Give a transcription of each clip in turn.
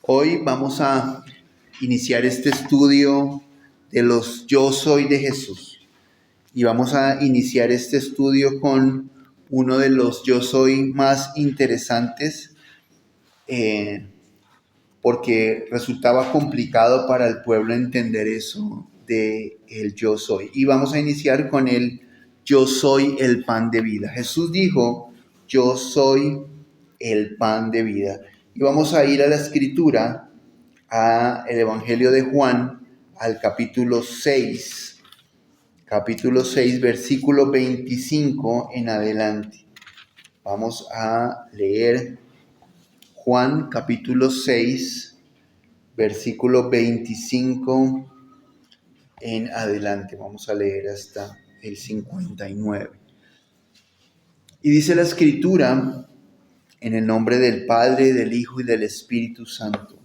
Hoy vamos a iniciar este estudio de los Yo Soy de Jesús. Y vamos a iniciar este estudio con uno de los Yo Soy más interesantes, porque resultaba complicado para el pueblo entender eso de el Yo Soy. Y vamos a iniciar con el Yo soy el pan de vida. Jesús dijo, yo soy el pan de vida. Y vamos a ir a la escritura, a el Evangelio de Juan, al capítulo 6, versículo 25 en adelante. Vamos a leer Juan capítulo 6, versículo 25 en adelante. Vamos a leer hasta el 59. Y dice la escritura, en el nombre del Padre, del Hijo y del Espíritu Santo.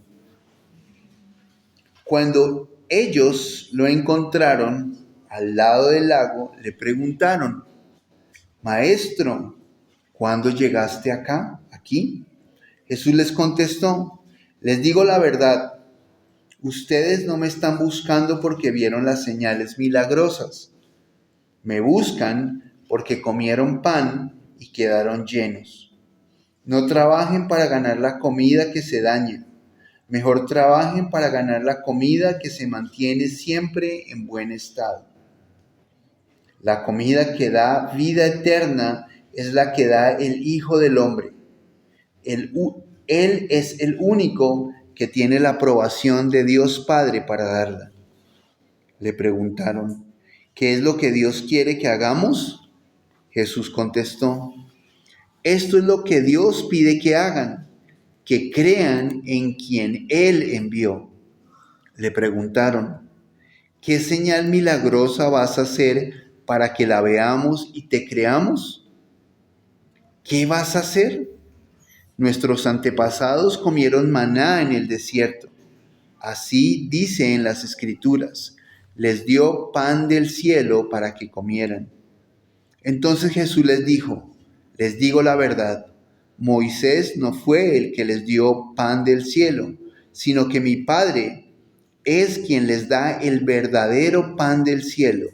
Cuando ellos lo encontraron al lado del lago, le preguntaron: Maestro, ¿cuándo llegaste aquí? Jesús les contestó: les digo la verdad, ustedes no me están buscando porque vieron las señales milagrosas. Me buscan porque comieron pan y quedaron llenos. No trabajen para ganar la comida que se daña. Mejor trabajen para ganar la comida que se mantiene siempre en buen estado. La comida que da vida eterna es la que da el Hijo del Hombre. Él es el único que tiene la aprobación de Dios Padre para darla. Le preguntaron: ¿qué es lo que Dios quiere que hagamos? Jesús contestó: esto es lo que Dios pide que hagan, que crean en quien Él envió. Le preguntaron: ¿qué señal milagrosa vas a hacer para que la veamos y te creamos? ¿Qué vas a hacer? Nuestros antepasados comieron maná en el desierto. Así dice en las Escrituras: les dio pan del cielo para que comieran. Entonces Jesús les dijo: les digo la verdad, Moisés no fue el que les dio pan del cielo, sino que mi Padre es quien les da el verdadero pan del cielo,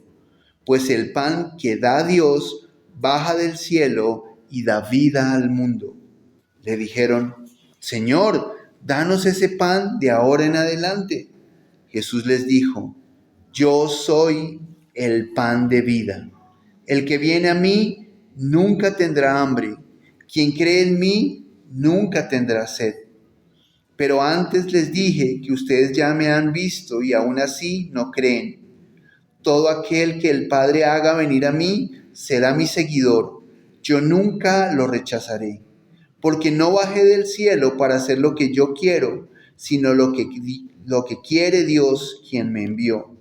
pues el pan que da Dios baja del cielo y da vida al mundo. Le dijeron: Señor, danos ese pan de ahora en adelante. Jesús les dijo: yo soy el pan de vida. El que viene a mí nunca tendrá hambre. Quien cree en mí nunca tendrá sed. Pero antes les dije que ustedes ya me han visto y aún así no creen. Todo aquel que el Padre haga venir a mí será mi seguidor. Yo nunca lo rechazaré, porque no bajé del cielo para hacer lo que yo quiero, sino lo que quiere Dios, quien me envió.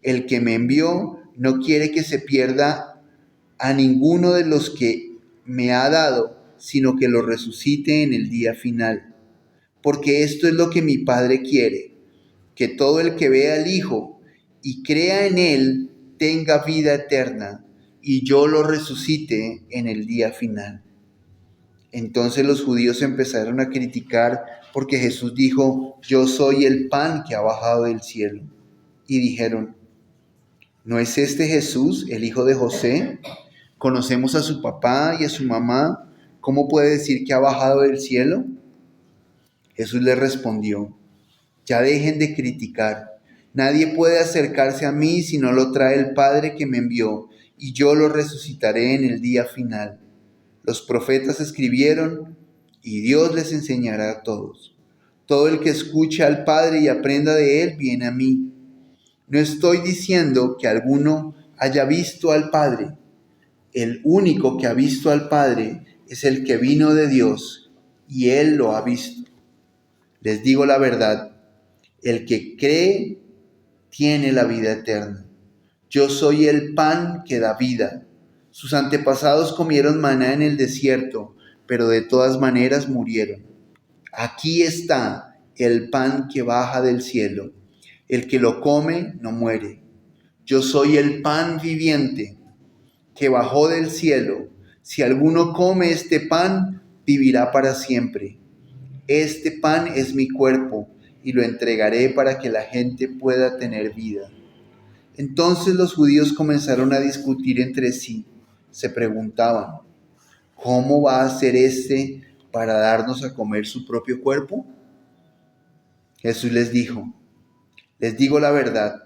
El que me envió no quiere que se pierda a ninguno de los que me ha dado, sino que lo resucite en el día final. Porque esto es lo que mi Padre quiere, que todo el que vea al Hijo y crea en Él tenga vida eterna, y yo lo resucite en el día final. Entonces los judíos empezaron a criticar porque Jesús dijo: yo soy el pan que ha bajado del cielo. Y dijeron: ¿no es este Jesús, el hijo de José? Conocemos a su papá y a su mamá. ¿Cómo puede decir que ha bajado del cielo? Jesús les respondió: ya dejen de criticar. Nadie puede acercarse a mí si no lo trae el Padre que me envió, y yo lo resucitaré en el día final. Los profetas escribieron, y Dios les enseñará a todos. Todo el que escucha al Padre y aprenda de Él viene a mí. No estoy diciendo que alguno haya visto al Padre. El único que ha visto al Padre es el que vino de Dios, y Él lo ha visto. Les digo la verdad, el que cree tiene la vida eterna. Yo soy el pan que da vida. Sus antepasados comieron maná en el desierto, pero de todas maneras murieron. Aquí está el pan que baja del cielo. El que lo come no muere. Yo soy el pan viviente que bajó del cielo. Si alguno come este pan, vivirá para siempre. este pan es mi cuerpo y lo entregaré para que la gente pueda tener vida. Entonces los judíos comenzaron a discutir entre sí. Se preguntaban, ¿cómo va a ser este para darnos a comer su propio cuerpo? Jesús les dijo, les digo la verdad,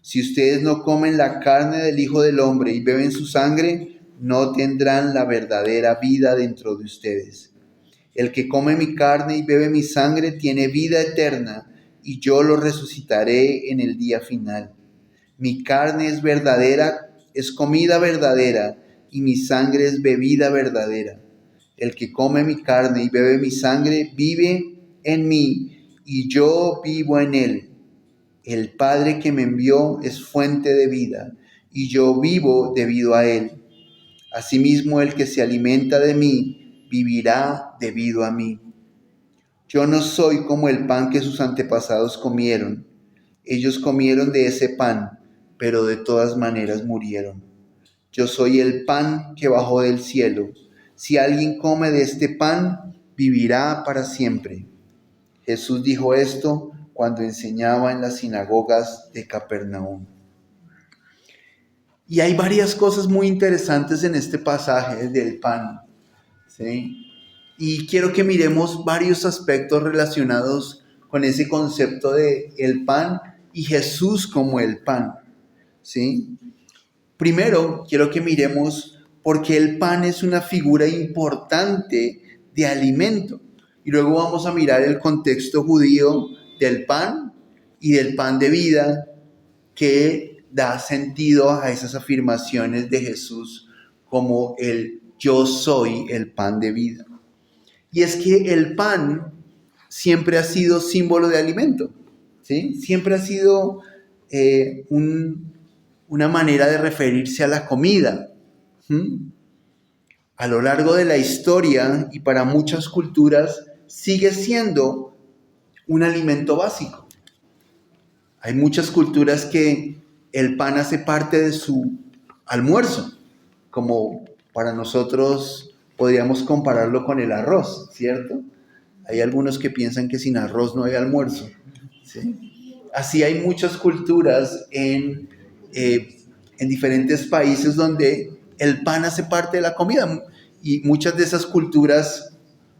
si ustedes no comen la carne del Hijo del Hombre y beben su sangre, no tendrán la verdadera vida dentro de ustedes. El que come mi carne y bebe mi sangre tiene vida eterna, y yo lo resucitaré en el día final. Mi carne es verdadera, es comida verdadera, y mi sangre es bebida verdadera. El que come mi carne y bebe mi sangre vive en mí, y yo vivo en él. El Padre que me envió es fuente de vida, y yo vivo debido a él. Asimismo, el que se alimenta de mí vivirá debido a mí. Yo no soy como el pan que sus antepasados comieron. Ellos comieron de ese pan, pero de todas maneras murieron. Yo soy el pan que bajó del cielo. Si alguien come de este pan, vivirá para siempre. Jesús dijo esto cuando enseñaba en las sinagogas de Capernaum. Y hay varias cosas muy interesantes en este pasaje del pan, ¿sí? Y quiero que miremos varios aspectos relacionados con ese concepto de el pan y Jesús como el pan, ¿sí? Primero, quiero que miremos por qué el pan es una figura importante de alimento. Y luego vamos a mirar el contexto judío del pan y del pan de vida que da sentido a esas afirmaciones de Jesús como el yo soy el pan de vida. Y es que el pan siempre ha sido símbolo de alimento, ¿sí? Siempre ha sido una manera de referirse a la comida. A lo largo de la historia y para muchas culturas sigue siendo un alimento básico. Hay muchas culturas que el pan hace parte de su almuerzo, como para nosotros podríamos compararlo con el arroz, ¿cierto? Hay algunos que piensan que sin arroz no hay almuerzo, ¿sí? Así hay muchas culturas en diferentes países donde el pan hace parte de la comida, y muchas de esas culturas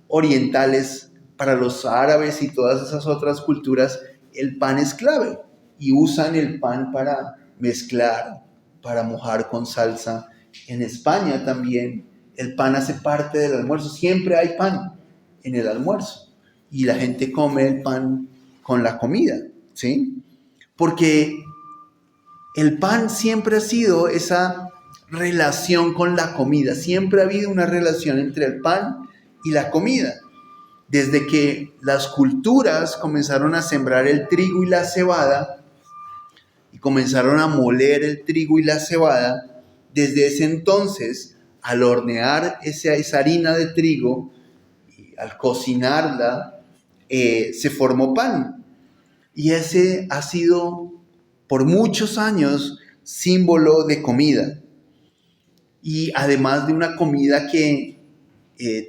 orientales, para los árabes y todas esas otras culturas, el pan es clave y usan el pan para mezclar, para mojar con salsa. En España también el pan hace parte del almuerzo, siempre hay pan en el almuerzo y la gente come el pan con la comida, ¿sí? Porque el pan siempre ha sido esa relación con la comida, siempre ha habido una relación entre el pan y la comida. Desde que las culturas comenzaron a sembrar el trigo y la cebada, y comenzaron a moler el trigo y la cebada, desde ese entonces, al hornear esa harina de trigo, y al cocinarla, se formó pan. Y ese ha sido por muchos años símbolo de comida. Y además de una comida que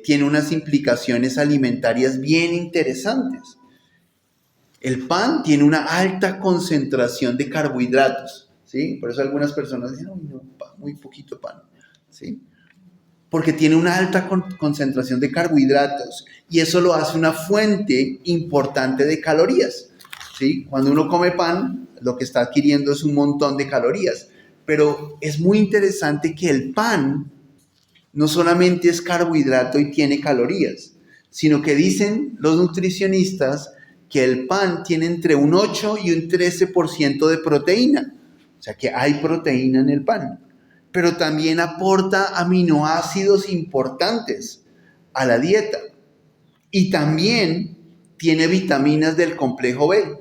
tiene unas implicaciones alimentarias bien interesantes. El pan tiene una alta concentración de carbohidratos, ¿sí? Por eso algunas personas dicen, no, muy poquito pan, ¿sí? Porque tiene una alta concentración de carbohidratos y eso lo hace una fuente importante de calorías, ¿sí? Cuando uno come pan, lo que está adquiriendo es un montón de calorías, pero es muy interesante que el pan no solamente es carbohidrato y tiene calorías, sino que dicen los nutricionistas que el pan tiene entre un 8 y un 13% de proteína. O sea que hay proteína en el pan. Pero también aporta aminoácidos importantes a la dieta. Y también tiene vitaminas del complejo B,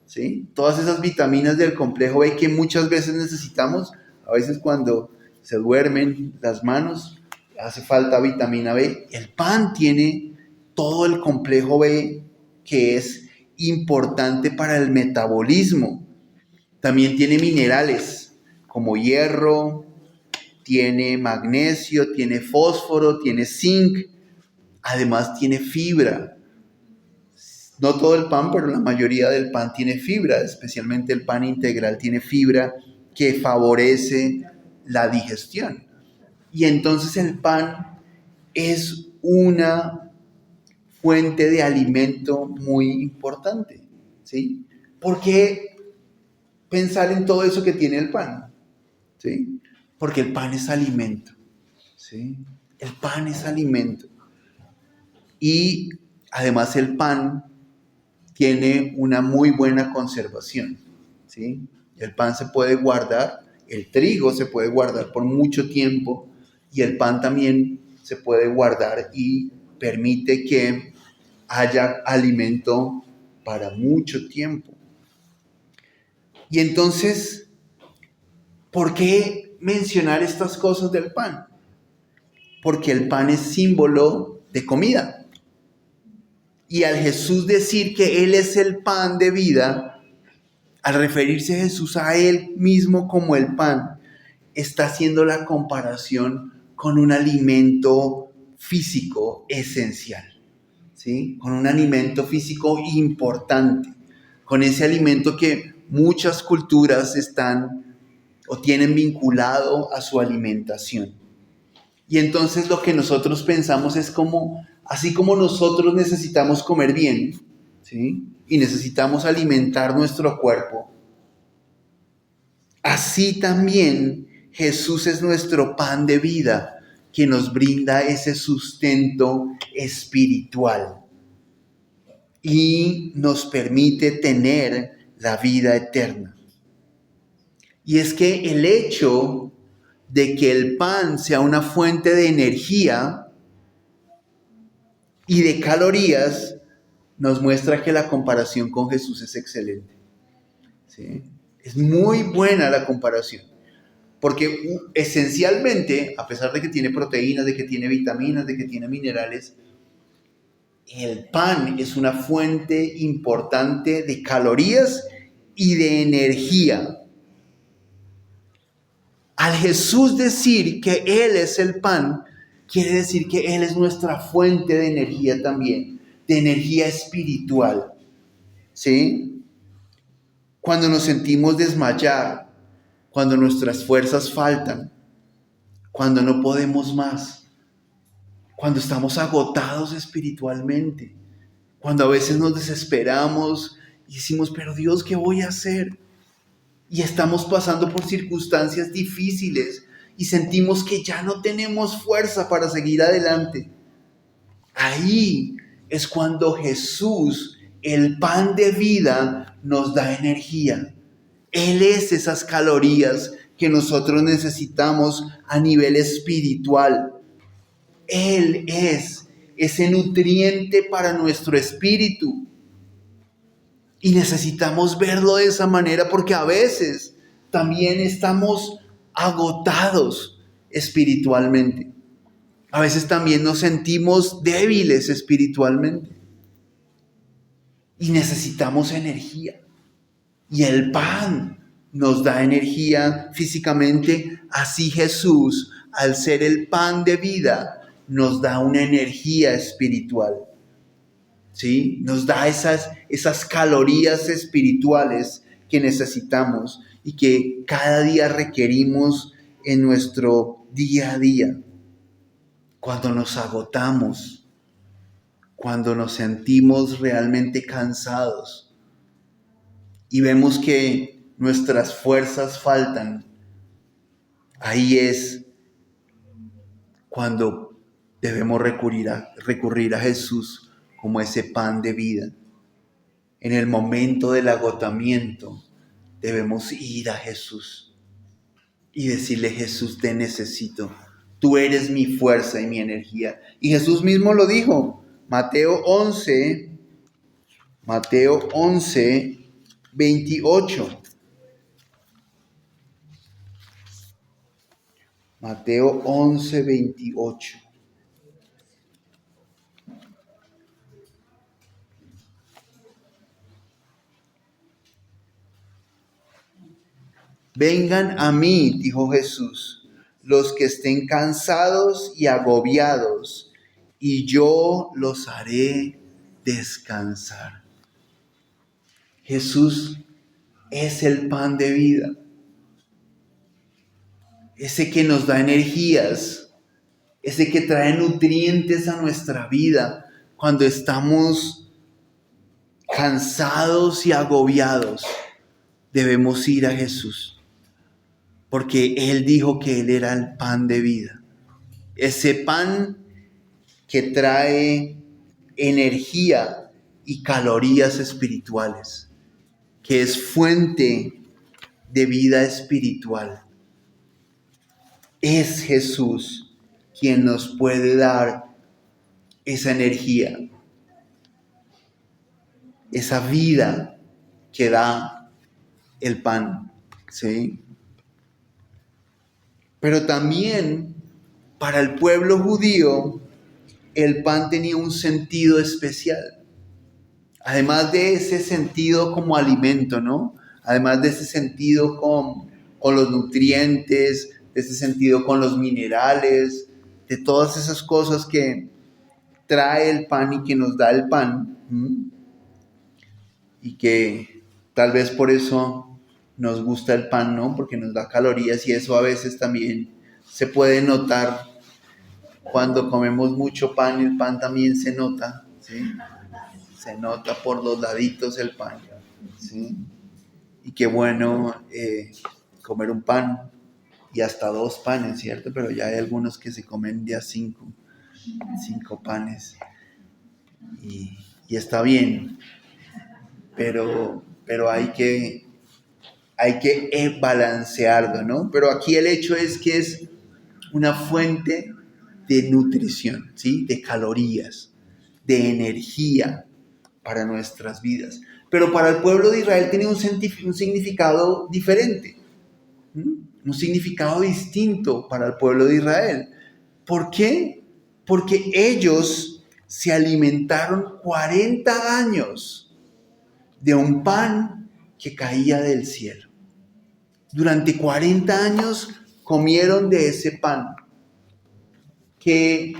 ¿sí? Todas esas vitaminas del complejo B que muchas veces necesitamos, a veces cuando se duermen las manos, hace falta vitamina B. El pan tiene todo el complejo B que es importante para el metabolismo. También tiene minerales como hierro, tiene magnesio, tiene fósforo, tiene zinc. Además tiene fibra. No todo el pan, pero la mayoría del pan tiene fibra, especialmente el pan integral tiene fibra que favorece la digestión. Y entonces el pan es una fuente de alimento muy importante, ¿sí? ¿Por qué pensar en todo eso que tiene el pan? ¿Sí? Porque el pan es alimento, ¿sí? El pan es alimento. Y además el pan tiene una muy buena conservación, ¿sí? El pan se puede guardar, el trigo se puede guardar por mucho tiempo y el pan también se puede guardar y permite que haya alimento para mucho tiempo. Y entonces, ¿por qué mencionar estas cosas del pan? Porque el pan es símbolo de comida. Y al Jesús decir que Él es el pan de vida, al referirse Jesús a Él mismo como el pan, está haciendo la comparación con un alimento físico esencial, ¿sí? Con un alimento físico importante, con ese alimento que muchas culturas están o tienen vinculado a su alimentación. Y entonces lo que nosotros pensamos es como, así como nosotros necesitamos comer bien, ¿sí? Y necesitamos alimentar nuestro cuerpo, así también Jesús es nuestro pan de vida que nos brinda ese sustento espiritual y nos permite tener la vida eterna. Y es que el hecho de que el pan sea una fuente de energía y de calorías nos muestra que la comparación con Jesús es excelente, ¿sí? Es muy buena la comparación. Porque esencialmente, a pesar de que tiene proteínas, de que tiene vitaminas, de que tiene minerales, el pan es una fuente importante de calorías y de energía. Al Jesús decir que Él es el pan, quiere decir que Él es nuestra fuente de energía también, de energía espiritual. ¿Sí? Cuando nos sentimos desmayar, cuando nuestras fuerzas faltan, cuando no podemos más, cuando estamos agotados espiritualmente, cuando a veces nos desesperamos y decimos, pero Dios, ¿qué voy a hacer? Y estamos pasando por circunstancias difíciles y sentimos que ya no tenemos fuerza para seguir adelante. Ahí es cuando Jesús, el pan de vida, nos da energía. Él es esas calorías que nosotros necesitamos a nivel espiritual. Él es ese nutriente para nuestro espíritu. Y necesitamos verlo de esa manera porque a veces también estamos agotados espiritualmente. A veces también nos sentimos débiles espiritualmente. Y necesitamos energía. Y el pan nos da energía físicamente. Así Jesús, al ser el pan de vida, nos da una energía espiritual. ¿Sí? Nos da esas calorías espirituales que necesitamos y que cada día requerimos en nuestro día a día. Cuando nos agotamos, cuando nos sentimos realmente cansados y vemos que nuestras fuerzas faltan, ahí es cuando debemos recurrir a Jesús como ese pan de vida. En el momento del agotamiento debemos ir a Jesús y decirle, Jesús, te necesito. Tú eres mi fuerza y mi energía. Y Jesús mismo lo dijo, Mateo 11, 28. Mateo 11, 28. Vengan a mí, dijo Jesús, los que estén cansados y agobiados, y yo los haré descansar. Jesús es el pan de vida, ese que nos da energías, ese que trae nutrientes a nuestra vida cuando estamos cansados y agobiados. Debemos ir a Jesús, porque Él dijo que Él era el pan de vida. Ese pan que trae energía y calorías espirituales, que es fuente de vida espiritual. Es Jesús quien nos puede dar esa energía, esa vida que da el pan, ¿sí? Pero también para el pueblo judío el pan tenía un sentido especial. Además de ese sentido como alimento, ¿no? Además de ese sentido con los nutrientes, de ese sentido con los minerales, de todas esas cosas que trae el pan y que nos da el pan. Y que tal vez por eso nos gusta el pan, ¿no? Porque nos da calorías y eso a veces también se puede notar cuando comemos mucho pan. El pan también se nota, ¿sí? Se nota por los laditos el pan, ¿sí? Y qué bueno comer un pan y hasta 2 panes, ¿cierto? Pero ya hay algunos que se comen de a 5 panes y está bien, pero hay que balancearlo, ¿no? Pero aquí el hecho es que es una fuente de nutrición, ¿sí? De calorías, de energía para nuestras vidas. Pero para el pueblo de Israel tiene un significado diferente, un significado distinto para el pueblo de Israel. ¿Por qué? Porque ellos se alimentaron 40 años de un pan que caía del cielo. Durante 40 años comieron de ese pan, que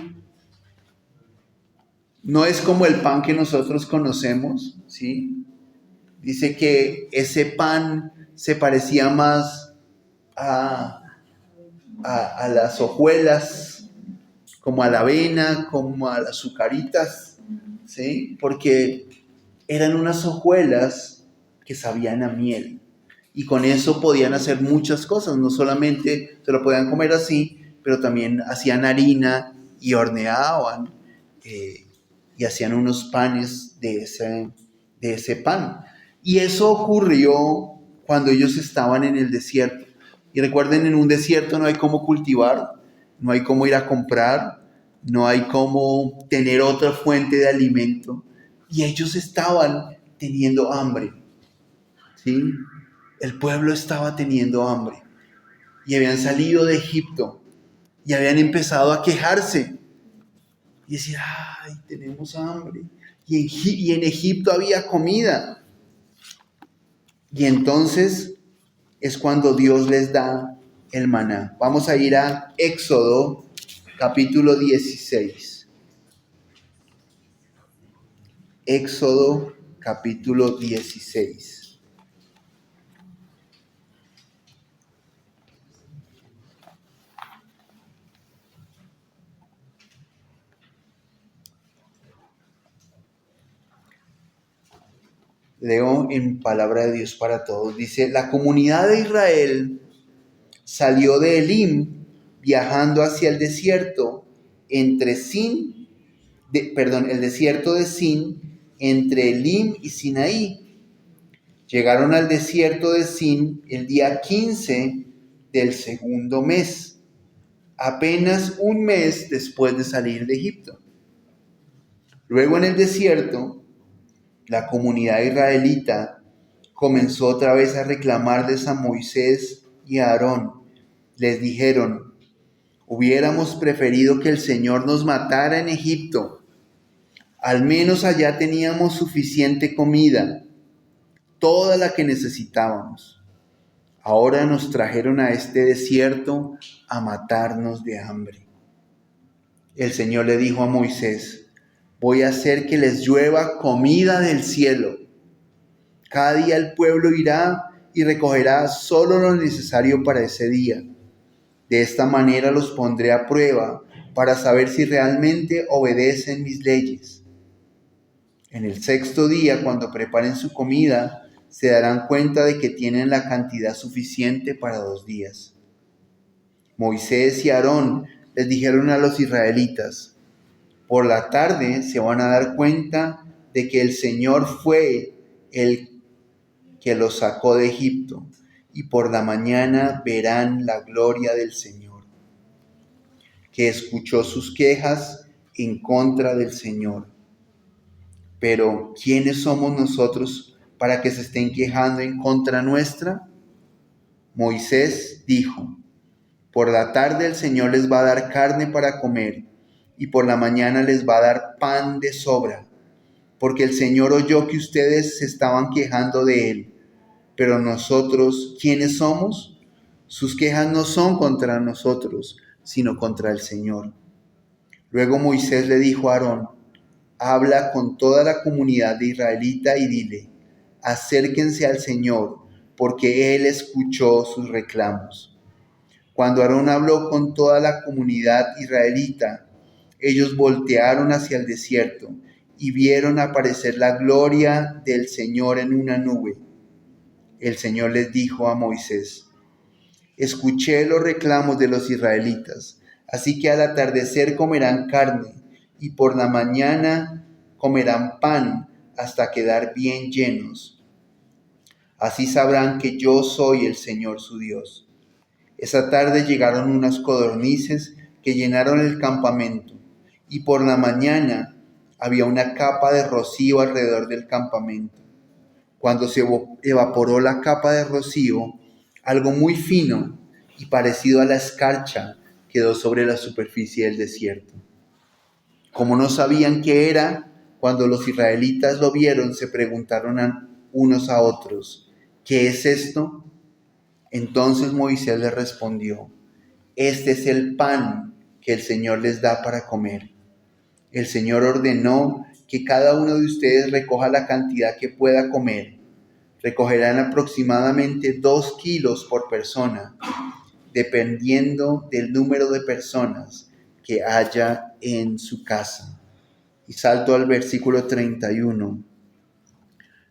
no es como el pan que nosotros conocemos, ¿sí? Dice que ese pan se parecía más a las hojuelas, como a la avena, como a las azucaritas, ¿sí? Porque eran unas hojuelas que sabían a miel. Y con eso podían hacer muchas cosas, no solamente se lo podían comer así, pero también hacían harina y horneaban y hacían unos panes de ese pan. Y eso ocurrió cuando ellos estaban en el desierto. Y recuerden, en un desierto no hay cómo cultivar, no hay cómo ir a comprar, no hay cómo tener otra fuente de alimento. Y ellos estaban teniendo hambre, ¿sí? El pueblo estaba teniendo hambre y habían salido de Egipto y habían empezado a quejarse y decir, ay, tenemos hambre. Y en Egipto había comida. Y entonces es cuando Dios les da el maná. Vamos a ir a Éxodo capítulo 16. Éxodo capítulo 16. Leo en palabra de Dios para todos. Dice, la comunidad de Israel salió de Elim viajando hacia el desierto el desierto de Sin, entre Elim y Sinaí. Llegaron al desierto de Sin el día 15 del segundo mes, apenas un mes después de salir de Egipto. Luego en el desierto, la comunidad israelita comenzó otra vez a reclamarles a Moisés y a Aarón. Les dijeron, hubiéramos preferido que el Señor nos matara en Egipto. Al menos allá teníamos suficiente comida, toda la que necesitábamos. Ahora nos trajeron a este desierto a matarnos de hambre. El Señor le dijo a Moisés, voy a hacer que les llueva comida del cielo. Cada día el pueblo irá y recogerá solo lo necesario para ese día. De esta manera los pondré a prueba para saber si realmente obedecen mis leyes. En el sexto día, cuando preparen su comida, se darán cuenta de que tienen la cantidad suficiente para 2 días. Moisés y Aarón les dijeron a los israelitas: por la tarde se van a dar cuenta de que el Señor fue el que los sacó de Egipto, y por la mañana verán la gloria del Señor, que escuchó sus quejas en contra del Señor. Pero, ¿quiénes somos nosotros para que se estén quejando en contra nuestra? Moisés dijo: por la tarde el Señor les va a dar carne para comer, y por la mañana les va a dar pan de sobra, porque el Señor oyó que ustedes se estaban quejando de Él. Pero nosotros, ¿quiénes somos? Sus quejas no son contra nosotros, sino contra el Señor. Luego Moisés le dijo a Aarón: habla con toda la comunidad de israelita y dile: acérquense al Señor, porque Él escuchó sus reclamos. Cuando Aarón habló con toda la comunidad israelita, ellos voltearon hacia el desierto y vieron aparecer la gloria del Señor en una nube. El Señor les dijo a Moisés: escuché los reclamos de los israelitas, así que al atardecer comerán carne y por la mañana comerán pan hasta quedar bien llenos. Así sabrán que yo soy el Señor su Dios. Esa tarde llegaron unas codornices que llenaron el campamento, y por la mañana había una capa de rocío alrededor del campamento. Cuando se evaporó la capa de rocío, algo muy fino y parecido a la escarcha quedó sobre la superficie del desierto. Como no sabían qué era, cuando los israelitas lo vieron, se preguntaron unos a otros: ¿qué es esto? Entonces Moisés les respondió: este es el pan que el Señor les da para comer. El Señor ordenó que cada uno de ustedes recoja la cantidad que pueda comer. Recogerán aproximadamente 2 kilos por persona, dependiendo del número de personas que haya en su casa. Y salto al versículo 31.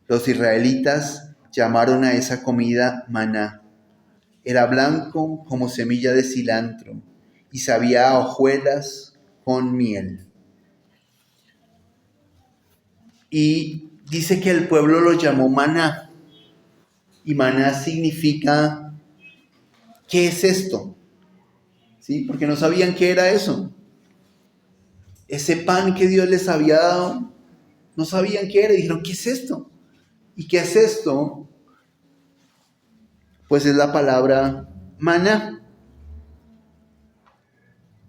Los israelitas llamaron a esa comida maná. Era blanco como semilla de cilantro y sabía a hojuelas con miel. Y dice que el pueblo lo llamó maná. Y maná significa: ¿qué es esto? ¿Sí? Porque no sabían qué era eso. Ese pan que Dios les había dado, no sabían qué era. Y dijeron: ¿qué es esto? ¿Y qué es esto? Pues es la palabra maná.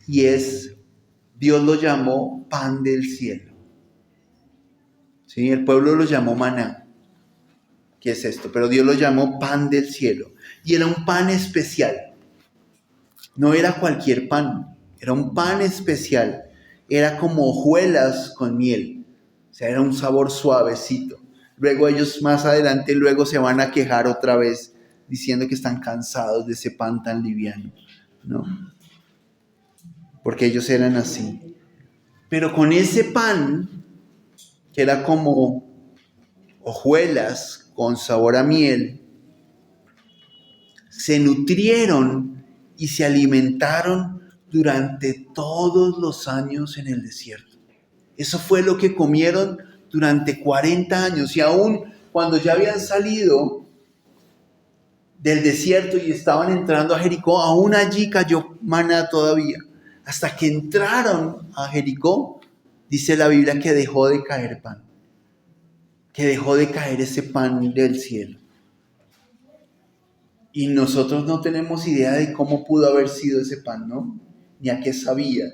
Y Dios lo llamó pan del cielo. ¿Sí? El pueblo lo llamó maná. ¿Qué es esto? Pero Dios lo llamó pan del cielo. Y era un pan especial. No era cualquier pan. Era un pan especial. Era como hojuelas con miel. O sea, era un sabor suavecito. Luego ellos más adelante se van a quejar otra vez diciendo que están cansados de ese pan tan liviano, ¿no? Porque ellos eran así. Pero con ese pan, que era como hojuelas con sabor a miel, se nutrieron y se alimentaron durante todos los años en el desierto. Eso fue lo que comieron durante 40 años. Y aún cuando ya habían salido del desierto y estaban entrando a Jericó, aún allí cayó maná todavía. Hasta que entraron a Jericó, dice la Biblia que dejó de caer pan. Que dejó de caer ese pan del cielo. Y nosotros no tenemos idea de cómo pudo haber sido ese pan, ¿no? Ni a qué sabía.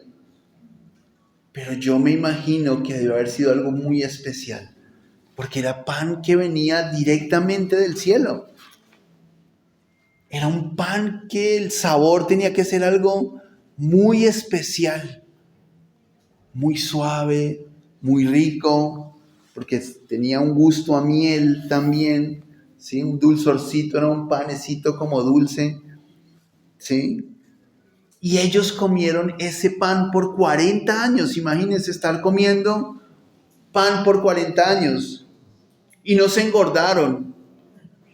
Pero yo me imagino que debió haber sido algo muy especial, porque era pan que venía directamente del cielo. Era un pan que el sabor tenía que ser algo muy especial, muy suave, muy rico. porque tenía un gusto a miel también, ¿sí? Un dulzorcito, era un panecito como dulce, ¿sí? Y ellos comieron ese pan por 40 años. Imagínense estar comiendo pan por 40 años y no se engordaron,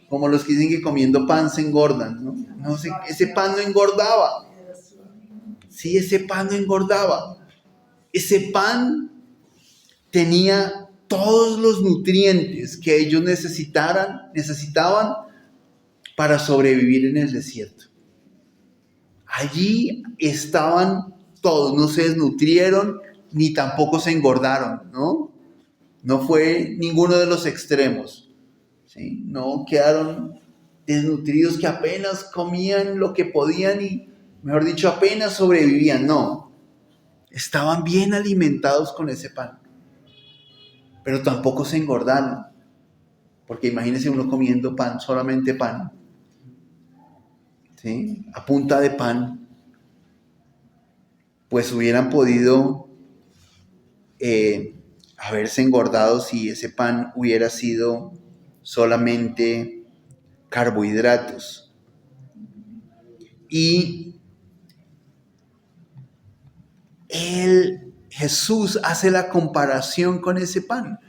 como los que dicen que comiendo pan se engordan, ¿no? No sé, ese pan no engordaba. Sí, ese pan no engordaba. Ese pan tenía todos los nutrientes que ellos necesitaban para sobrevivir en el desierto. Allí estaban todos, no se desnutrieron ni tampoco se engordaron, ¿no? No fue ninguno de los extremos, ¿sí? No quedaron desnutridos que apenas comían lo que podían y, mejor dicho, apenas sobrevivían, no. Estaban bien alimentados con ese pan, pero tampoco se engordaron, porque imagínense uno comiendo pan, solamente pan, ¿sí? A punta de pan, pues hubieran podido haberse engordado si ese pan hubiera sido solamente carbohidratos. Y Jesús hace la comparación con ese pan,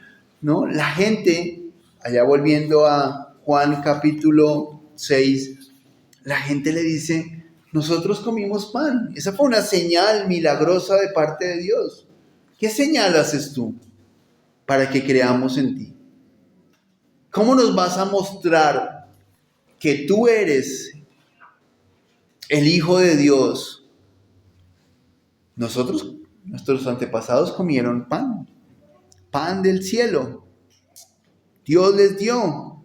¿no? La gente, allá volviendo a Juan capítulo 6, la gente le dice, nosotros comimos pan. Esa fue una señal milagrosa de parte de Dios. ¿Qué señal haces tú para que creamos en ti? ¿Cómo nos vas a mostrar que tú eres el Hijo de Dios? Nuestros antepasados comieron pan del cielo. Dios les dio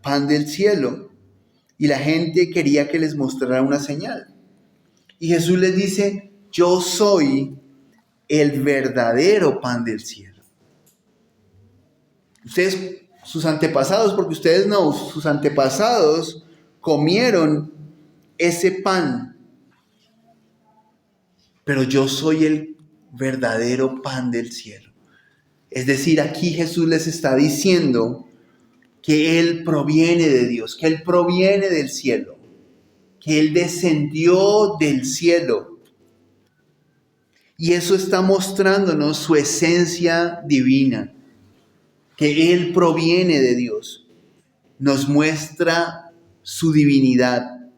pan del cielo y la gente quería que les mostrara una señal. Y Jesús les dice, yo soy el verdadero pan del cielo. Ustedes, sus antepasados, porque ustedes no, sus antepasados comieron ese pan, pero yo soy el verdadero pan del cielo. Es decir, aquí Jesús les está diciendo que Él proviene de Dios, que Él proviene del cielo, que Él descendió del cielo. Y eso está mostrándonos su esencia divina, que Él proviene de Dios. Nos muestra su divinidad,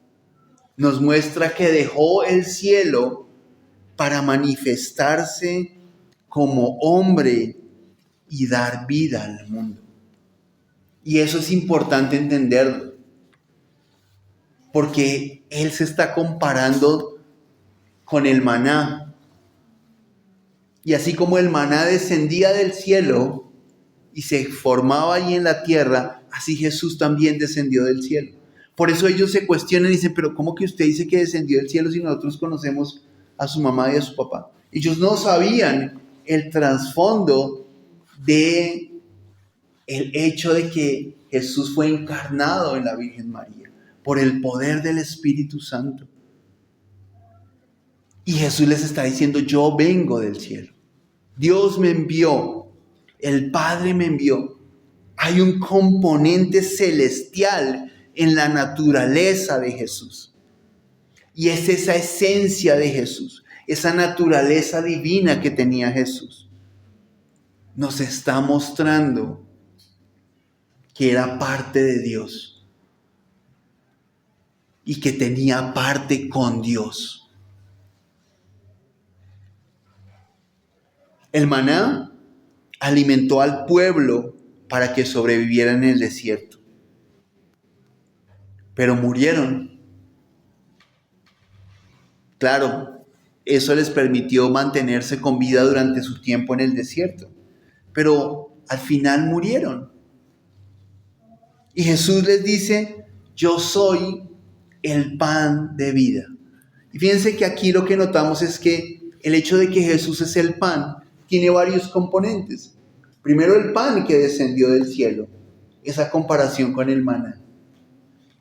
nos muestra que dejó el cielo para manifestarse como hombre y dar vida al mundo. Y eso es importante entenderlo, porque Él se está comparando con el maná. Y así como el maná descendía del cielo y se formaba ahí en la tierra, así Jesús también descendió del cielo. Por eso ellos se cuestionan y dicen, pero ¿cómo que usted dice que descendió del cielo si nosotros conocemos a su mamá y a su papá? Ellos no sabían el trasfondo de el hecho de que Jesús fue encarnado en la Virgen María por el poder del Espíritu Santo. Y Jesús les está diciendo, yo vengo del cielo. Dios me envió, el Padre me envió. Hay un componente celestial en la naturaleza de Jesús. Y es esa esencia de Jesús, esa naturaleza divina que tenía Jesús. Nos está mostrando que era parte de Dios y que tenía parte con Dios. El maná alimentó al pueblo para que sobrevivieran en el desierto, pero murieron. Claro, eso les permitió mantenerse con vida durante su tiempo en el desierto, pero al final murieron. Y Jesús les dice, yo soy el pan de vida. Y fíjense que aquí lo que notamos es que el hecho de que Jesús es el pan tiene varios componentes. Primero, el pan que descendió del cielo, esa comparación con el maná.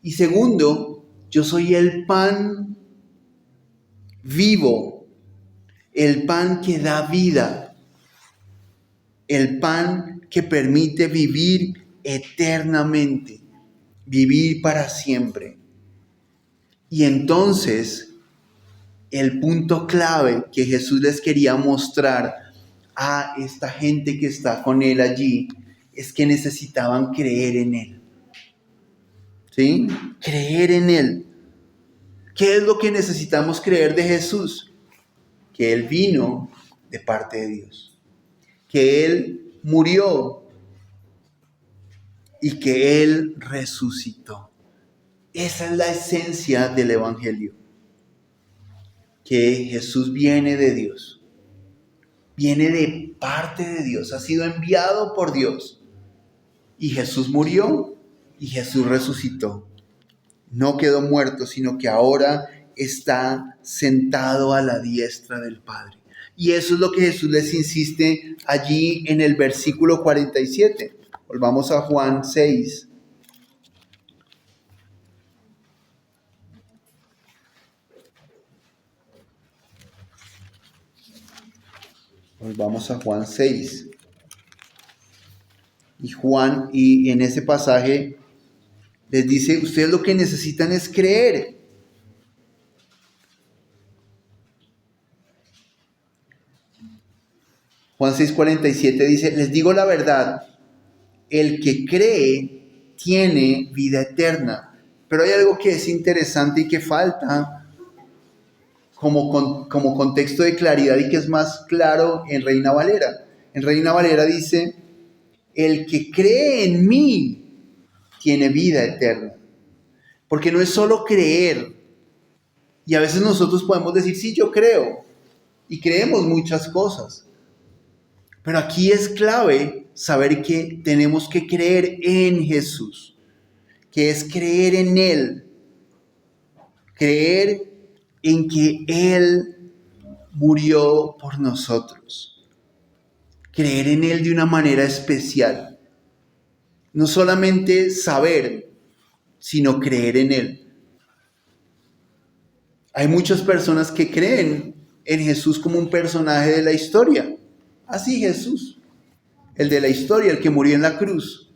Y segundo, yo soy el pan vivo, el pan que da vida, el pan que permite vivir eternamente, vivir para siempre. Y entonces, el punto clave que Jesús les quería mostrar a esta gente que está con Él allí es que necesitaban creer en Él. ¿Sí? Creer en Él. ¿Qué es lo que necesitamos creer de Jesús? Que Él vino de parte de Dios. Que Él murió y que Él resucitó. Esa es la esencia del Evangelio. Que Jesús viene de Dios. Viene de parte de Dios. Ha sido enviado por Dios. Y Jesús murió y Jesús resucitó. No quedó muerto, sino que ahora está sentado a la diestra del Padre. Y eso es lo que Jesús les insiste allí en el versículo 47. Volvamos a Juan 6. Volvamos a Juan 6. Y en ese pasaje les dice, ustedes lo que necesitan es creer. Juan 6:47 dice, les digo la verdad, el que cree tiene vida eterna. Pero hay algo que es interesante y que falta como contexto de claridad y que es más claro en Reina Valera. En Reina Valera dice, el que cree en mí tiene vida eterna. Porque no es solo creer. Y a veces nosotros podemos decir, sí, yo creo. Y creemos muchas cosas. Pero aquí es clave saber que tenemos que creer en Jesús. Que es creer en Él. Creer en que Él murió por nosotros. Creer en Él de una manera especial. No solamente saber, sino creer en Él. Hay muchas personas que creen en Jesús como un personaje de la historia. Así Jesús, el de la historia, el que murió en la cruz.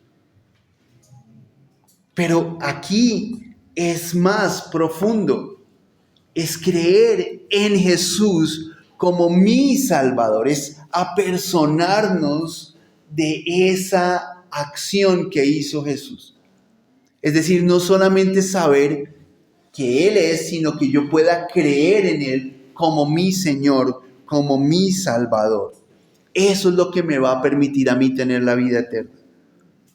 Pero aquí es más profundo. Es creer en Jesús como mi Salvador. Es apersonarnos de esa acción que hizo Jesús. Es decir, no solamente saber que Él es, sino que yo pueda creer en Él como mi Señor, como mi Salvador. Eso es lo que me va a permitir a mí tener la vida eterna.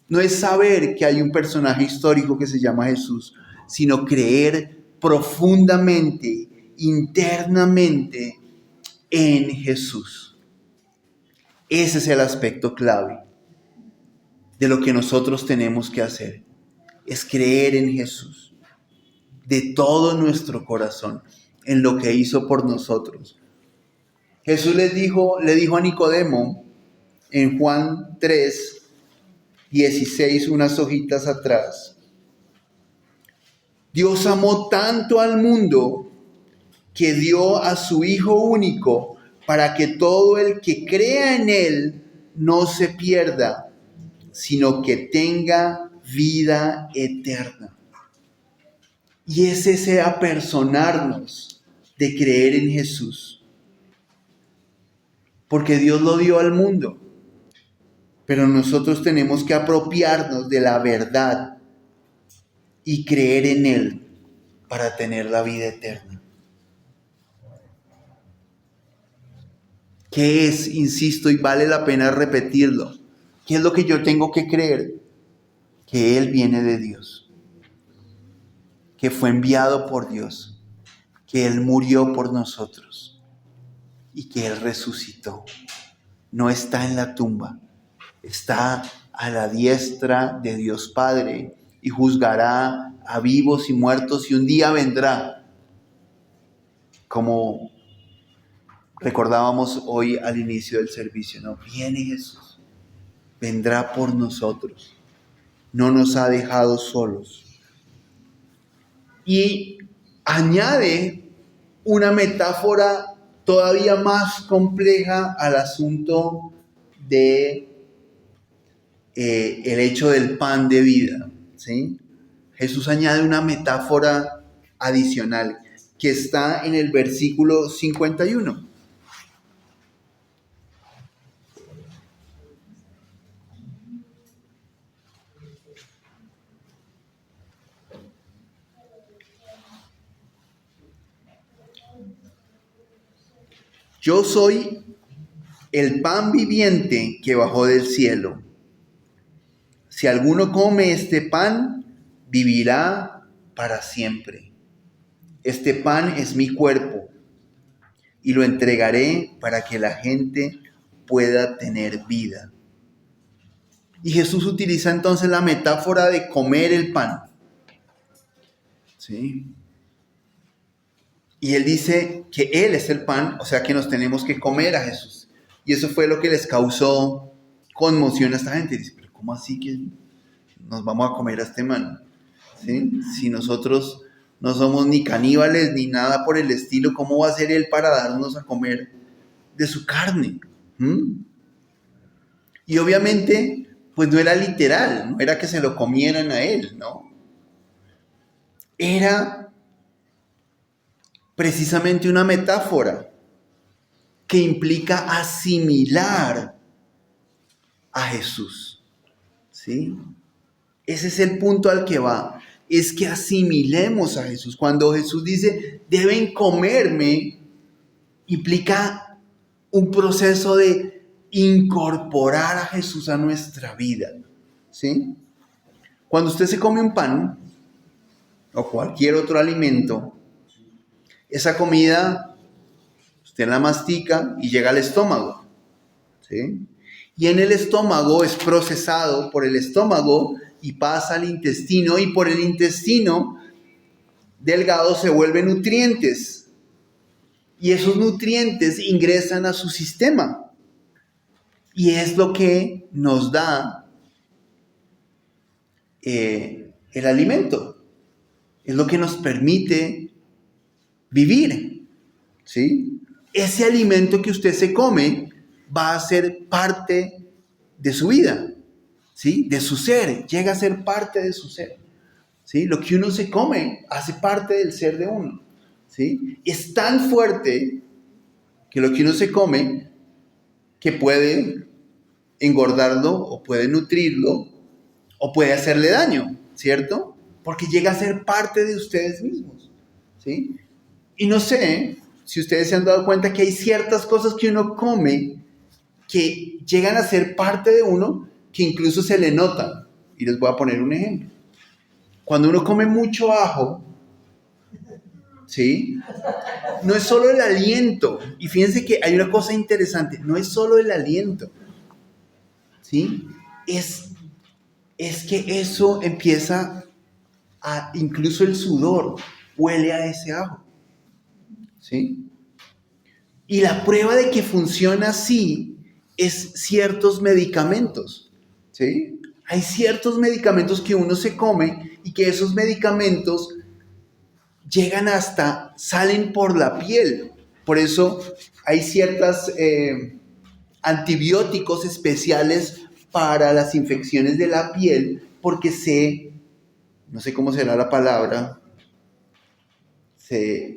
No es saber que hay un personaje histórico que se llama Jesús, sino creer profundamente, internamente en Jesús. Ese es el aspecto clave de lo que nosotros tenemos que hacer. Es creer en Jesús de todo nuestro corazón, en lo que hizo por nosotros. Jesús le dijo a Nicodemo en Juan 3:16, unas hojitas atrás. Dios amó tanto al mundo que dio a su Hijo único para que todo el que crea en Él no se pierda, sino que tenga vida eterna. Y es ese apersonarnos de creer en Jesús. Porque Dios lo dio al mundo. Pero nosotros tenemos que apropiarnos de la verdad y creer en Él para tener la vida eterna. ¿Qué es? Insisto, y vale la pena repetirlo. ¿Qué es lo que yo tengo que creer? Que Él viene de Dios. Que fue enviado por Dios. Que Él murió por nosotros. Y que Él resucitó. No está en la tumba. Está a la diestra de Dios Padre y juzgará a vivos y muertos y un día vendrá, como recordábamos hoy al inicio del servicio, ¿no? Viene Jesús, vendrá por nosotros, no nos ha dejado solos. Y añade una metáfora todavía más compleja al asunto de el hecho del pan de vida, ¿sí? Jesús añade una metáfora adicional que está en el versículo 51. Yo soy el pan viviente que bajó del cielo. Si alguno come este pan, vivirá para siempre. Este pan es mi cuerpo y lo entregaré para que la gente pueda tener vida. Y Jesús utiliza entonces la metáfora de comer el pan. ¿Sí? Y él dice que él es el pan, o sea que nos tenemos que comer a Jesús. Y eso fue lo que les causó conmoción a esta gente. Dice, pero ¿cómo así que nos vamos a comer a este man? ¿Sí? Si nosotros no somos ni caníbales ni nada por el estilo, ¿cómo va a ser él para darnos a comer de su carne? Y obviamente, pues no era literal, no era que se lo comieran a él, ¿no? Era precisamente una metáfora que implica asimilar a Jesús, ¿sí? Ese es el punto al que va, es que asimilemos a Jesús. Cuando Jesús dice, deben comerme, implica un proceso de incorporar a Jesús a nuestra vida, ¿sí? Cuando usted se come un pan o cualquier otro alimento, esa comida usted la mastica y llega al estómago, ¿sí? Y en el estómago es procesado por el estómago y pasa al intestino, y por el intestino delgado se vuelven nutrientes. Y esos nutrientes ingresan a su sistema. Y es lo que nos da el alimento. Es lo que nos permite vivir, ¿sí? Ese alimento que usted se come va a ser parte de su vida, ¿sí? De su ser, llega a ser parte de su ser, ¿sí? Lo que uno se come hace parte del ser de uno, ¿sí? Es tan fuerte que lo que uno se come que puede engordarlo o puede nutrirlo o puede hacerle daño, ¿cierto? Porque llega a ser parte de ustedes mismos, ¿sí? Y no sé si ustedes se han dado cuenta que hay ciertas cosas que uno come que llegan a ser parte de uno, que incluso se le notan. Y les voy a poner un ejemplo. Cuando uno come mucho ajo, ¿sí? No es solo el aliento. Y fíjense que hay una cosa interesante. No es solo el aliento, ¿sí? Es que eso empieza a, incluso el sudor huele a ese ajo, ¿sí? Y la prueba de que funciona así es ciertos medicamentos, ¿sí? Hay ciertos medicamentos que uno se come y que esos medicamentos llegan hasta, salen por la piel. Por eso hay ciertos antibióticos especiales para las infecciones de la piel, porque no sé cómo será la palabra, se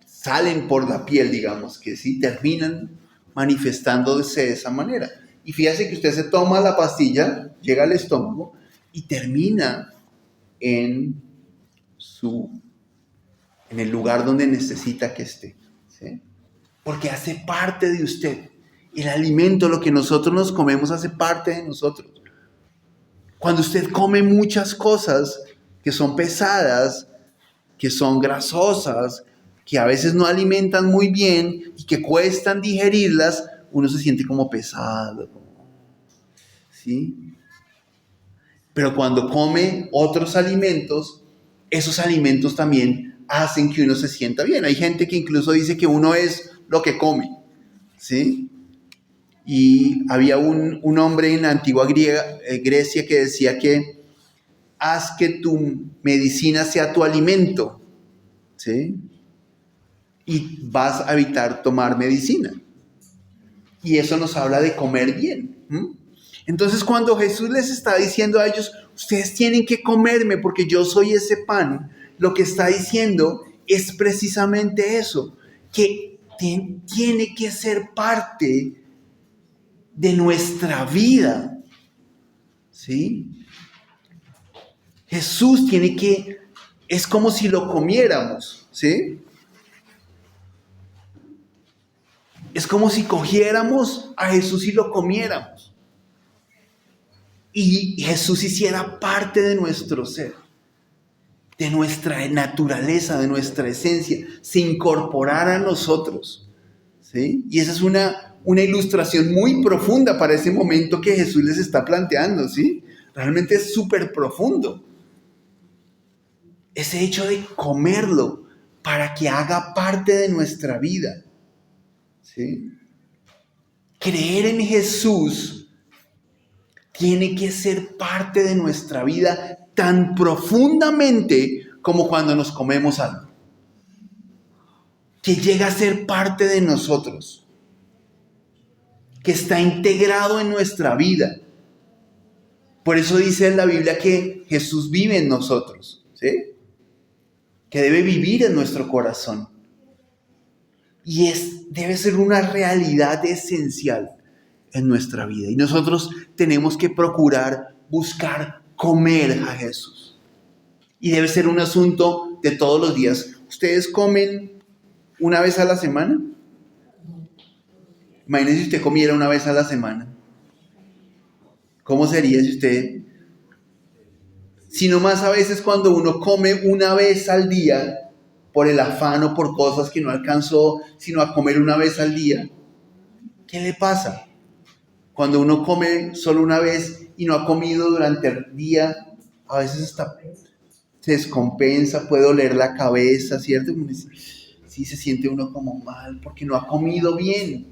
salen por la piel, digamos, que sí terminan manifestándose de esa manera. Y fíjese que usted se toma la pastilla, llega al estómago y termina en el lugar donde necesita que esté, ¿sí? Porque hace parte de usted. El alimento, lo que nosotros nos comemos, hace parte de nosotros. Cuando usted come muchas cosas que son pesadas, que son grasosas, que a veces no alimentan muy bien y que cuestan digerirlas, uno se siente como pesado, ¿sí? Pero cuando come otros alimentos, esos alimentos también hacen que uno se sienta bien. Hay gente que incluso dice que uno es lo que come, ¿sí? Y había un hombre en la antigua Grecia que decía que haz que tu medicina sea tu alimento, ¿sí? Y vas a evitar tomar medicina. Y eso nos habla de comer bien. Entonces cuando Jesús les está diciendo a ellos, ustedes tienen que comerme porque yo soy ese pan, lo que está diciendo es precisamente eso, que tiene que ser parte de nuestra vida, ¿sí? Jesús es como si lo comiéramos, ¿sí? Es como si cogiéramos a Jesús y lo comiéramos. Y Jesús hiciera parte de nuestro ser, de nuestra naturaleza, de nuestra esencia, se incorporara a nosotros, ¿sí? Y esa es una ilustración muy profunda para ese momento que Jesús les está planteando, ¿sí? Realmente es súper profundo. Ese hecho de comerlo para que haga parte de nuestra vida, ¿sí? Creer en Jesús tiene que ser parte de nuestra vida tan profundamente como cuando nos comemos algo. Que llega a ser parte de nosotros. Que está integrado en nuestra vida. Por eso dice en la Biblia que Jesús vive en nosotros, ¿sí? Que debe vivir en nuestro corazón. Y debe ser una realidad esencial en nuestra vida. Y nosotros tenemos que procurar, buscar comer a Jesús. Y debe ser un asunto de todos los días. ¿Ustedes comen una vez a la semana? Imagínense si usted comiera una vez a la semana. ¿Cómo sería si nomás a veces cuando uno come una vez al día, por el afán o por cosas que no alcanzó, sino a comer una vez al día, ¿qué le pasa? Cuando uno come solo una vez y no ha comido durante el día, a veces se descompensa, puede doler la cabeza, ¿cierto? Sí, se siente uno como mal porque no ha comido bien.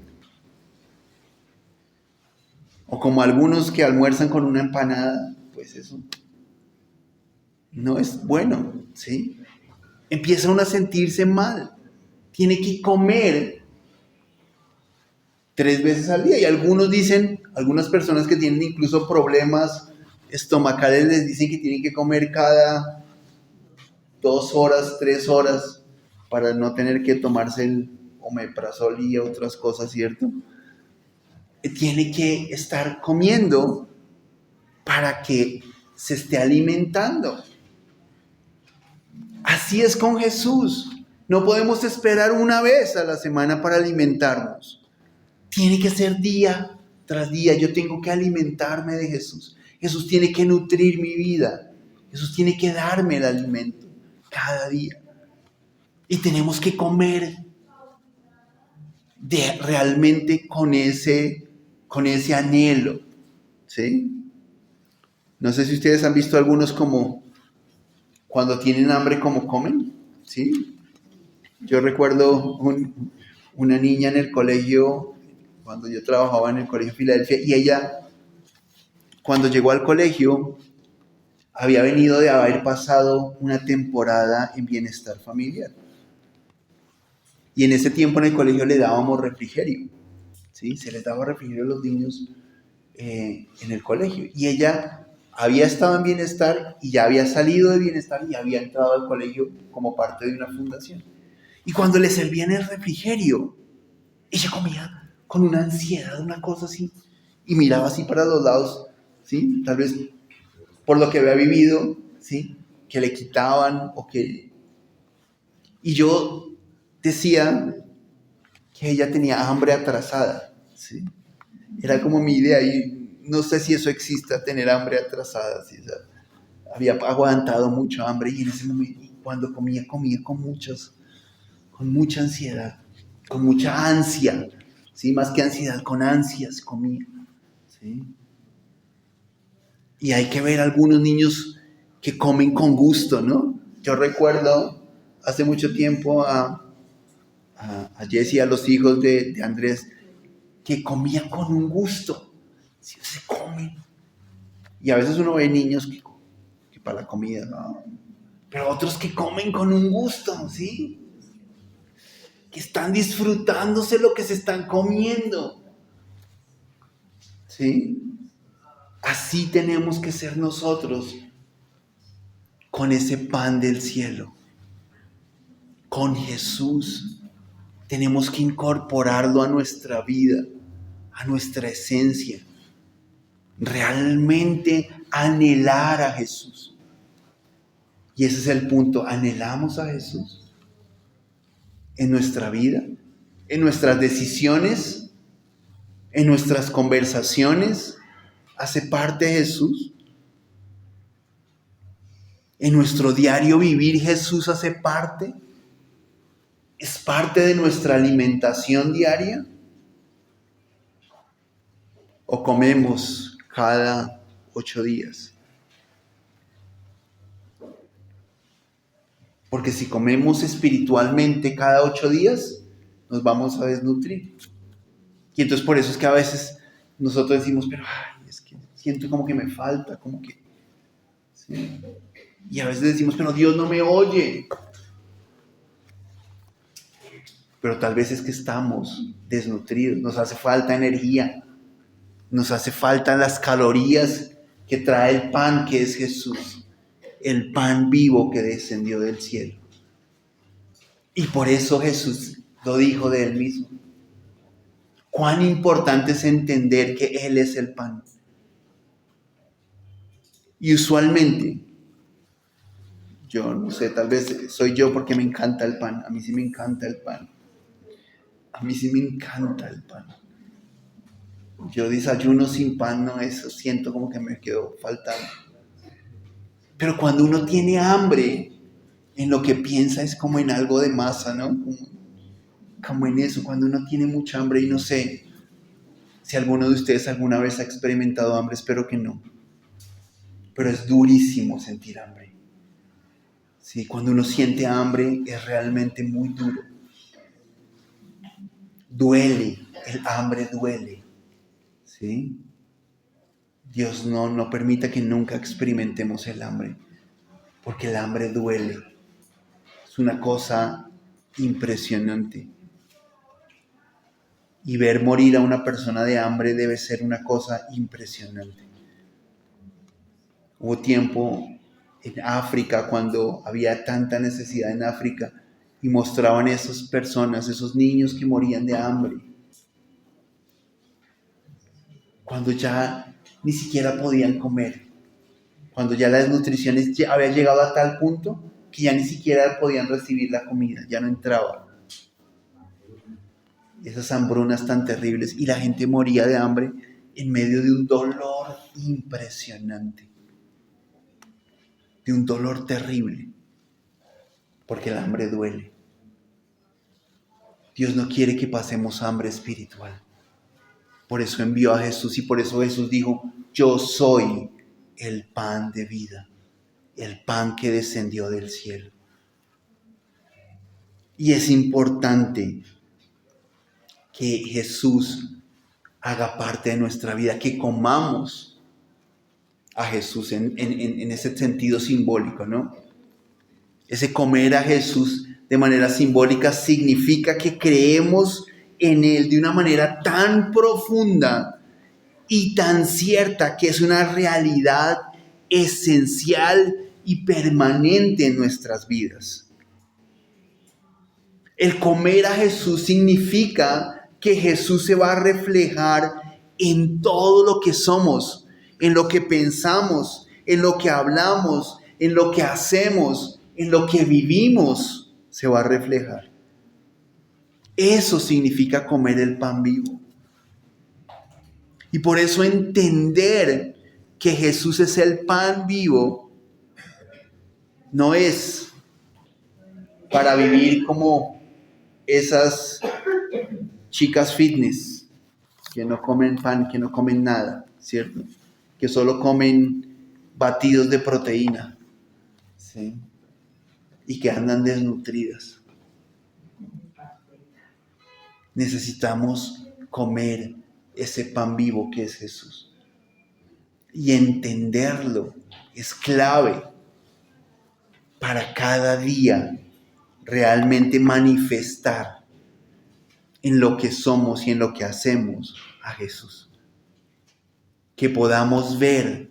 O como algunos que almuerzan con una empanada, pues eso no es bueno, ¿sí? Empieza uno a sentirse mal. Tiene que comer 3 veces al día. Y algunas personas que tienen incluso problemas estomacales les dicen que tienen que comer cada 2 horas, 3 horas para no tener que tomarse el omeprazol y otras cosas, ¿cierto? Tiene que estar comiendo para que se esté alimentando. Así es con Jesús. No podemos esperar una vez a la semana para alimentarnos. Tiene que ser día tras día. Yo tengo que alimentarme de Jesús. Jesús tiene que nutrir mi vida. Jesús tiene que darme el alimento cada día. Y tenemos que comer realmente con ese anhelo. ¿Sí? No sé si ustedes han visto algunos como cuando tienen hambre como comen. ¿Sí? Yo recuerdo una niña en el colegio, cuando yo trabajaba en el colegio de Filadelfia, y ella, cuando llegó al colegio, había venido de haber pasado una temporada en bienestar familiar. Y en ese tiempo en el colegio le dábamos refrigerio, ¿sí? Se les daba refrigerio a los niños en el colegio. Y ella había estado en bienestar y ya había salido de bienestar y había entrado al colegio como parte de una fundación. Y cuando le servían el refrigerio, ella comía con una ansiedad, una cosa así, y miraba así para los lados, ¿sí? Tal vez por lo que había vivido, ¿sí? Que le quitaban Y yo decía que ella tenía hambre atrasada, ¿sí? Era como mi idea, y no sé si eso exista, tener hambre atrasada, ¿sí? O sea, había aguantado mucho hambre y en ese momento, cuando comía con mucha ansiedad, con mucha ansia, ¿sí? Más que ansiedad, con ansias comía, ¿sí? Y hay que ver algunos niños que comen con gusto, ¿no? Yo recuerdo hace mucho tiempo a Jesse y a los hijos de Andrés que comían con un gusto, ¿sí? Se comen. Y a veces uno ve niños que para la comida, ¿no? Pero otros que comen con un gusto, ¿sí? Que están disfrutándose lo que se están comiendo, ¿sí? Así tenemos que ser nosotros con ese pan del cielo, con Jesús. Tenemos que incorporarlo a nuestra vida, a nuestra esencia. Realmente anhelar a Jesús. Y ese es el punto. ¿Anhelamos a Jesús en nuestra vida, en nuestras decisiones, en nuestras conversaciones? ¿Hace parte de Jesús? ¿En nuestro diario vivir Jesús hace parte? ¿Es parte de nuestra alimentación diaria? ¿O comemos cada 8 días? Porque si comemos espiritualmente cada 8 días, nos vamos a desnutrir. Y entonces por eso es que a veces nosotros decimos, pero es que siento como que me falta, como que... ¿sí? Y a veces decimos, pero Dios no me oye. Pero tal vez es que estamos desnutridos, nos hace falta energía, nos hace falta las calorías que trae el pan que es Jesús, el pan vivo que descendió del cielo. Y por eso Jesús lo dijo de él mismo. Cuán importante es entender que Él es el pan. Y usualmente, yo no sé, tal vez soy yo porque me encanta el pan. A mí sí me encanta el pan. A mí sí me encanta el pan. Yo desayuno sin pan, no, eso siento como que me quedó faltando. Pero cuando uno tiene hambre, en lo que piensa es como en algo de masa, ¿no? Como en eso, cuando uno tiene mucha hambre y no sé si alguno de ustedes alguna vez ha experimentado hambre, espero que no. Pero es durísimo sentir hambre. Sí, cuando uno siente hambre es realmente muy duro. Duele, el hambre duele. ¿Sí? Dios no permita que nunca experimentemos el hambre, porque el hambre duele. Es una cosa impresionante. Y ver morir a una persona de hambre debe ser una cosa impresionante. Hubo tiempo en África, cuando había tanta necesidad en África, y mostraban esas personas, esos niños que morían de hambre, cuando ya ni siquiera podían comer, cuando ya la desnutrición había llegado a tal punto que ya ni siquiera podían recibir la comida, ya no entraba. Esas hambrunas tan terribles, y la gente moría de hambre en medio de un dolor impresionante, de un dolor terrible, porque el hambre duele. Dios no quiere que pasemos hambre espiritual. Por eso envió a Jesús, y por eso Jesús dijo, yo soy el pan de vida, el pan que descendió del cielo. Y es importante que Jesús haga parte de nuestra vida, que comamos a Jesús en ese sentido simbólico, ¿no? Ese comer a Jesús de manera simbólica significa que creemos en Él de una manera tan profunda y tan cierta que es una realidad esencial y permanente en nuestras vidas. El comer a Jesús significa que Jesús se va a reflejar en todo lo que somos, en lo que pensamos, en lo que hablamos, en lo que hacemos, en lo que vivimos, se va a reflejar. Eso significa comer el pan vivo. Y por eso entender que Jesús es el pan vivo no es para vivir como esas chicas fitness que no comen pan, que no comen nada, ¿cierto? Que solo comen batidos de proteína, ¿sí? Y que andan desnutridas. Necesitamos comer ese pan vivo que es Jesús. Y entenderlo es clave para cada día realmente manifestar en lo que somos y en lo que hacemos a Jesús. que podamos ver,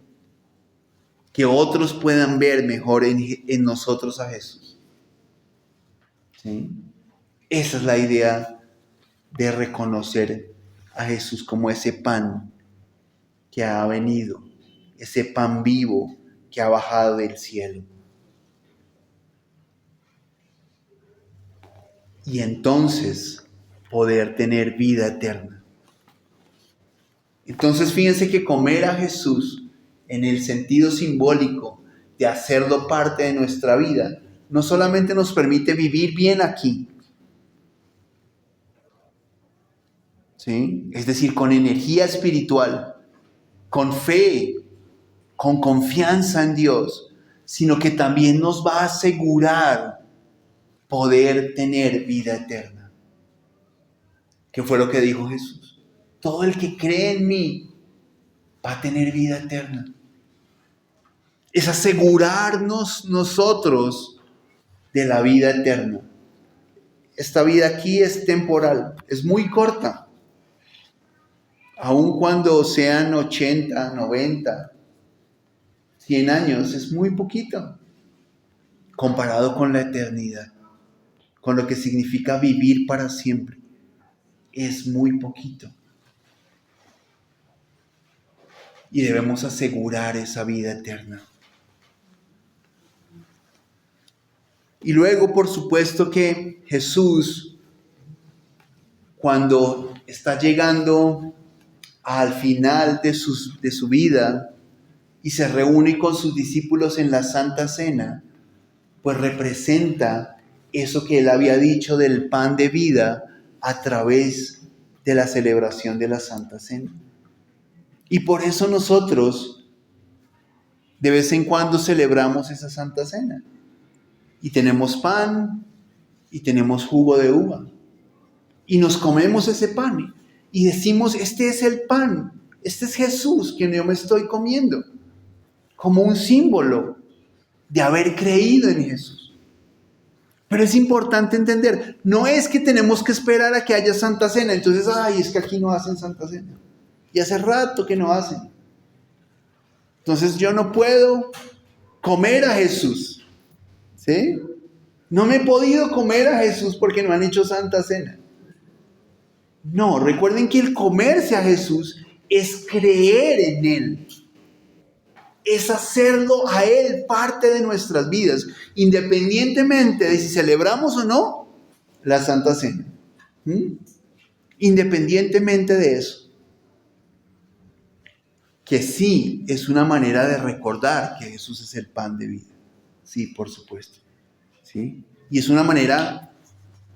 que otros puedan ver mejor en nosotros a Jesús. ¿Sí? Esa es la idea de reconocer a Jesús como ese pan que ha venido, ese pan vivo que ha bajado del cielo. Y entonces poder tener vida eterna. Entonces fíjense que comer a Jesús en el sentido simbólico de hacerlo parte de nuestra vida, no solamente nos permite vivir bien aquí, ¿sí? Es decir, con energía espiritual, con fe, con confianza en Dios, sino que también nos va a asegurar poder tener vida eterna. ¿Qué fue lo que dijo Jesús? Todo el que cree en mí va a tener vida eterna. Es asegurarnos nosotros de la vida eterna. Esta vida aquí es temporal, es muy corta. Aun cuando sean 80, 90, 100 años, es muy poquito comparado con la eternidad, con lo que significa vivir para siempre. Es muy poquito. Y debemos asegurar esa vida eterna. Y luego, por supuesto que Jesús, cuando está llegando al final de su vida y se reúne con sus discípulos en la Santa Cena, pues representa eso que él había dicho del pan de vida a través de la celebración de la Santa Cena. Y por eso nosotros de vez en cuando celebramos esa Santa Cena. Y tenemos pan y tenemos jugo de uva. Y nos comemos ese pan y decimos, este es el pan, este es Jesús que yo me estoy comiendo, como un símbolo de haber creído en Jesús. Pero es importante entender, no es que tenemos que esperar a que haya Santa Cena, entonces, es que aquí no hacen Santa Cena. Y hace rato que no hacen. Entonces yo no puedo comer a Jesús. ¿Sí? No me he podido comer a Jesús porque no han hecho Santa Cena. No, recuerden que el comerse a Jesús es creer en Él. Es hacerlo a Él parte de nuestras vidas, independientemente de si celebramos o no la Santa Cena. Independientemente de eso. Que sí es una manera de recordar que Jesús es el pan de vida. Sí, por supuesto. ¿Sí? Y es una manera,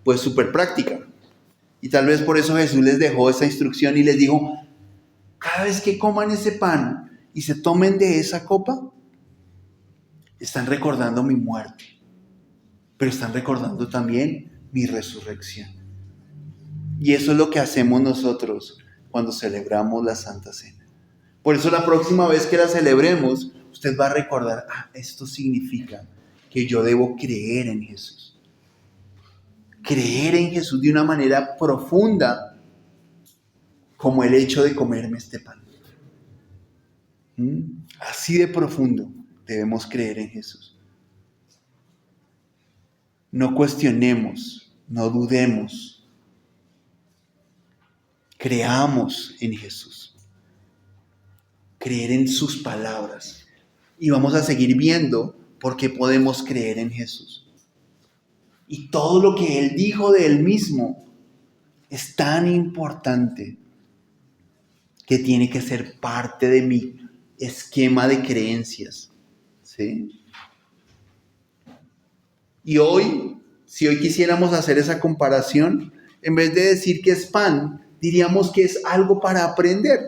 pues, súper práctica. Y tal vez por eso Jesús les dejó esa instrucción y les dijo, cada vez que coman ese pan y se tomen de esa copa, están recordando mi muerte, pero están recordando también mi resurrección. Y eso es lo que hacemos nosotros cuando celebramos la Santa Cena. Por eso la próxima vez que la celebremos, usted va a recordar, esto significa que yo debo creer en Jesús. Creer en Jesús de una manera profunda, como el hecho de comerme este pan. Así de profundo debemos creer en Jesús. No cuestionemos, no dudemos. Creamos en Jesús. Creer en sus palabras. Y vamos a seguir viendo por qué podemos creer en Jesús. Y todo lo que Él dijo de Él mismo es tan importante que tiene que ser parte de mi esquema de creencias. ¿Sí? Y hoy, si hoy quisiéramos hacer esa comparación, en vez de decir que es pan, diríamos que es algo para aprender.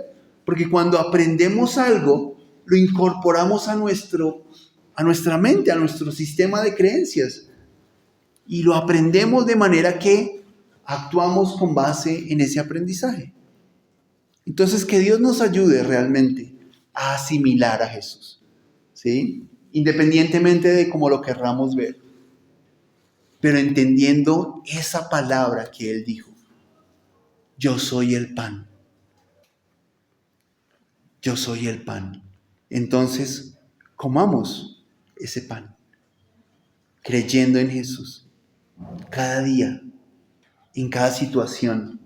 Porque cuando aprendemos algo, lo incorporamos a nuestra mente, a nuestro sistema de creencias. Y lo aprendemos de manera que actuamos con base en ese aprendizaje. Entonces, que Dios nos ayude realmente a asimilar a Jesús, ¿sí? Independientemente de cómo lo querramos ver, pero entendiendo esa palabra que Él dijo: yo soy el pan. yo soy el pan. Entonces, comamos ese pan, creyendo en Jesús, cada día, en cada situación,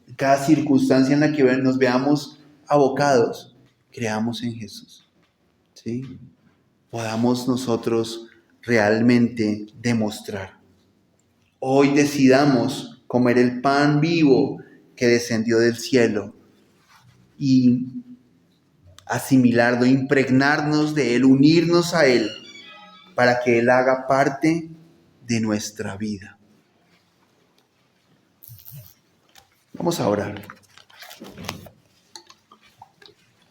en cada circunstancia en la que nos veamos abocados, creamos en Jesús. ¿Sí? Podamos nosotros realmente demostrar. Hoy decidamos comer el pan vivo que descendió del cielo y asimilarlo, impregnarnos de Él, unirnos a Él, para que Él haga parte de nuestra vida. Vamos a orar.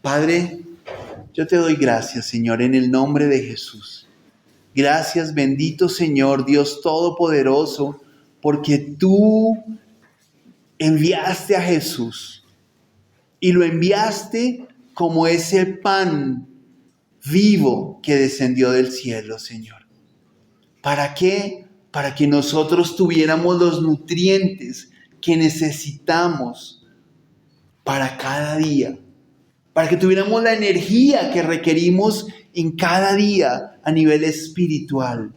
Padre, yo te doy gracias, Señor, en el nombre de Jesús. Gracias, bendito Señor, Dios Todopoderoso, porque tú enviaste a Jesús y lo enviaste como ese pan vivo que descendió del cielo, Señor. ¿Para qué? Para que nosotros tuviéramos los nutrientes que necesitamos para cada día, para que tuviéramos la energía que requerimos en cada día a nivel espiritual.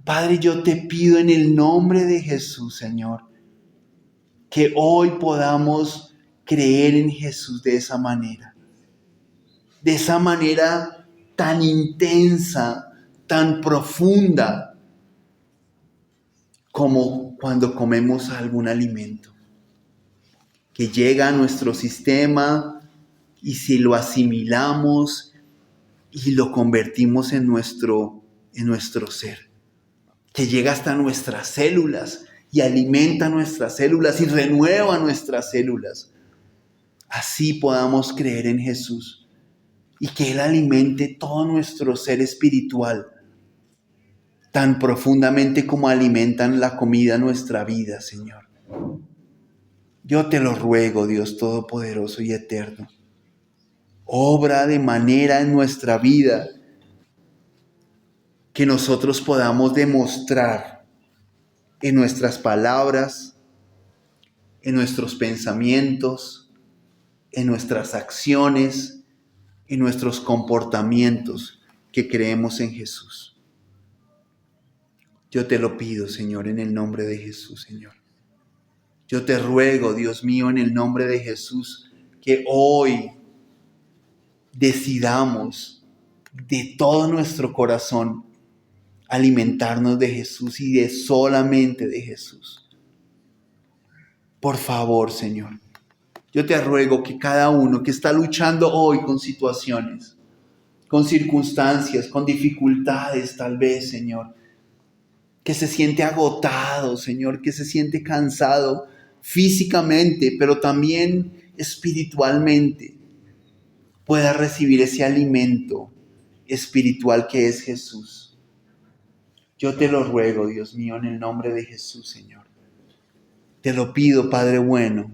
Padre, yo te pido en el nombre de Jesús, Señor, que hoy podamos creer en Jesús de esa manera tan intensa, tan profunda, como cuando comemos algún alimento que llega a nuestro sistema y si lo asimilamos y lo convertimos en nuestro ser, que llega hasta nuestras células y alimenta nuestras células y renueva nuestras células. Así podamos creer en Jesús y que Él alimente todo nuestro ser espiritual tan profundamente como alimentan la comida nuestra vida, Señor. Yo te lo ruego, Dios Todopoderoso y Eterno. Obra de manera en nuestra vida que nosotros podamos demostrar en nuestras palabras, en nuestros pensamientos, en nuestras acciones, en nuestros comportamientos que creemos en Jesús. Yo te lo pido, Señor, en el nombre de Jesús, Señor. Yo te ruego, Dios mío, en el nombre de Jesús, que hoy decidamos de todo nuestro corazón alimentarnos de Jesús y de solamente de Jesús. Por favor, Señor, yo te ruego que cada uno que está luchando hoy con situaciones, con circunstancias, con dificultades tal vez, Señor, que se siente agotado, Señor, que se siente cansado físicamente, pero también espiritualmente, pueda recibir ese alimento espiritual que es Jesús. Yo te lo ruego, Dios mío, en el nombre de Jesús, Señor. Te lo pido, Padre bueno,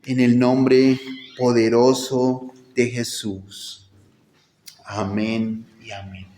en el nombre poderoso de Jesús. Amén y amén.